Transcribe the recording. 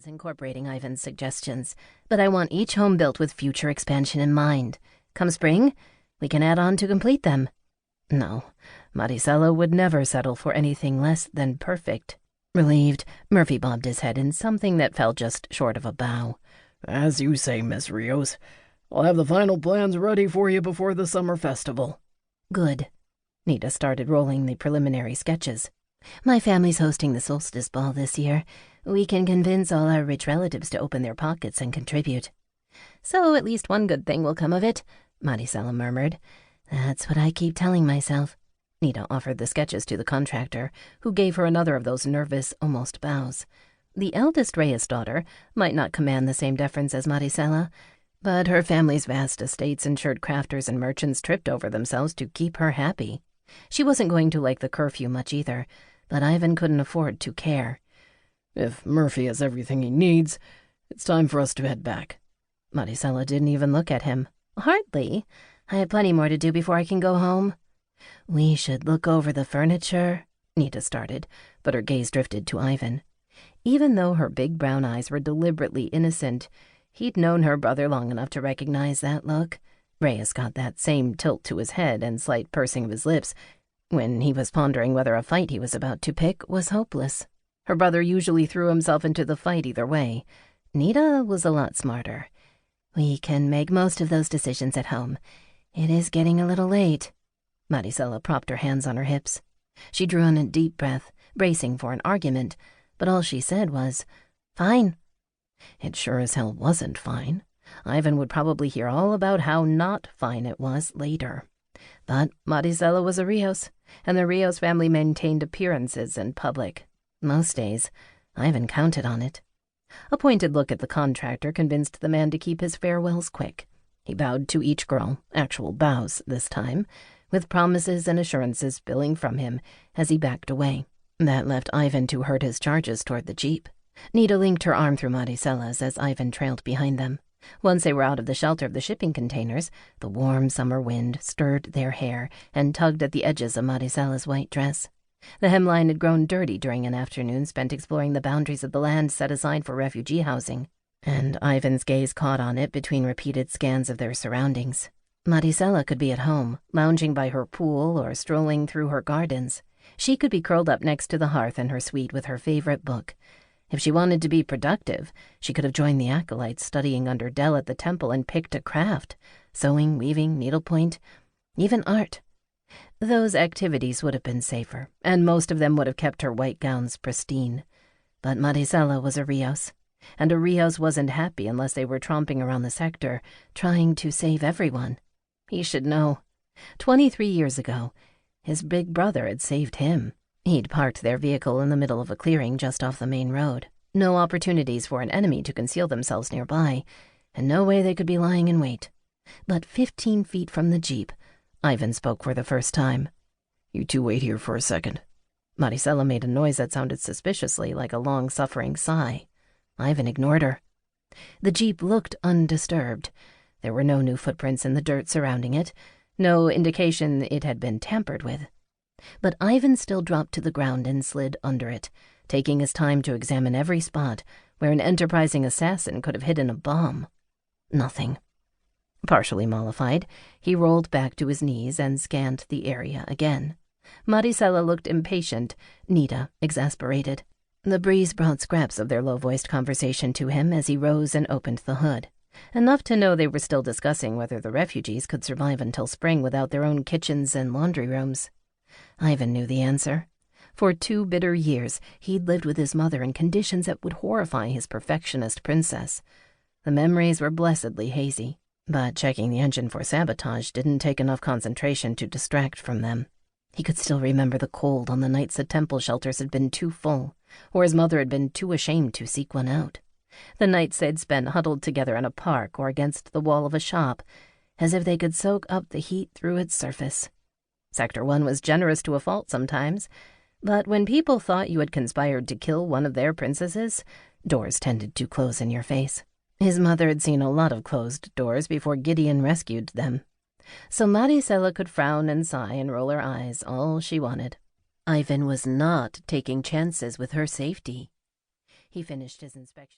was incorporating Ivan's suggestions, but I want each home built with future expansion in mind. Come spring, we can add on to complete them. No, Maricela would never settle for anything less than perfect. Relieved, Murphy bobbed his head in something that fell just short of a bow. As you say, Miss Rios. I'll have the final plans ready for you before the summer festival. Good. Nita started rolling the preliminary sketches. My family's hosting the solstice ball this year. We can convince all our rich relatives to open their pockets and contribute. So at least one good thing will come of it, Maricela murmured. That's what I keep telling myself. Nita offered the sketches to the contractor, who gave her another of those nervous, almost bows. The eldest Rios daughter might not command the same deference as Maricela, but her family's vast estates ensured crafters and merchants tripped over themselves to keep her happy. She wasn't going to like the curfew much either, but Ivan couldn't afford to care. If Murphy has everything he needs, it's time for us to head back. Maricela didn't even look at him. Hardly. I have plenty more to do before I can go home. We should look over the furniture, Nita started, but her gaze drifted to Ivan. Even though her big brown eyes were deliberately innocent, he'd known her brother long enough to recognize that look. Rios got that same tilt to his head and slight pursing of his lips when he was pondering whether a fight he was about to pick was hopeless. Her brother usually threw himself into the fight either way. Nita was a lot smarter. We can make most of those decisions at home. It is getting a little late. Maricela propped her hands on her hips. She drew in a deep breath, bracing for an argument, but all she said was, "Fine." It sure as hell wasn't fine. Ivan would probably hear all about how not fine it was later. But Maricela was a Rios, and the Rios family maintained appearances in public. Most days, Ivan counted on it. A pointed look at the contractor convinced the man to keep his farewells quick. He bowed to each girl, actual bows this time, with promises and assurances spilling from him as he backed away. That left Ivan to herd his charges toward the jeep. Nita linked her arm through Maricela's as Ivan trailed behind them. Once they were out of the shelter of the shipping containers, the warm summer wind stirred their hair and tugged at the edges of Maricela's white dress. The hemline had grown dirty during an afternoon spent exploring the boundaries of the land set aside for refugee housing, and Ivan's gaze caught on it between repeated scans of their surroundings. Maricela could be at home, lounging by her pool or strolling through her gardens. She could be curled up next to the hearth in her suite with her favorite book. If she wanted to be productive, she could have joined the acolytes studying under Dell at the temple and picked a craft, sewing, weaving, needlepoint, even art. Those activities would have been safer, and most of them would have kept her white gowns pristine. But Maricela was a Rios, and a Rios wasn't happy unless they were tromping around the sector, trying to save everyone. He should know. 23 years ago, his big brother had saved him. He'd parked their vehicle in the middle of a clearing just off the main road. No opportunities for an enemy to conceal themselves nearby, and no way they could be lying in wait. But 15 feet from the jeep, Ivan spoke for the first time. "You two wait here for a second." Maricela made a noise that sounded suspiciously like a long-suffering sigh. Ivan ignored her. The jeep looked undisturbed. There were no new footprints in the dirt surrounding it, no indication it had been tampered with. But Ivan still dropped to the ground and slid under it, taking his time to examine every spot where an enterprising assassin could have hidden a bomb. Nothing. Partially mollified, he rolled back to his knees and scanned the area again. Maricela looked impatient, Nita exasperated. The breeze brought scraps of their low-voiced conversation to him as he rose and opened the hood. Enough to know they were still discussing whether the refugees could survive until spring without their own kitchens and laundry rooms. Ivan knew the answer. For 2 bitter years, he'd lived with his mother in conditions that would horrify his perfectionist princess. The memories were blessedly hazy, but checking the engine for sabotage didn't take enough concentration to distract from them. He could still remember the cold on the nights the temple shelters had been too full, or his mother had been too ashamed to seek one out. The nights they'd spent huddled together in a park or against the wall of a shop, as if they could soak up the heat through its surface. Sector 1 was generous to a fault sometimes, but when people thought you had conspired to kill one of their princesses, doors tended to close in your face. His mother had seen a lot of closed doors before Gideon rescued them. So Maricela could frown and sigh and roll her eyes all she wanted. Ivan was not taking chances with her safety. He finished his inspection.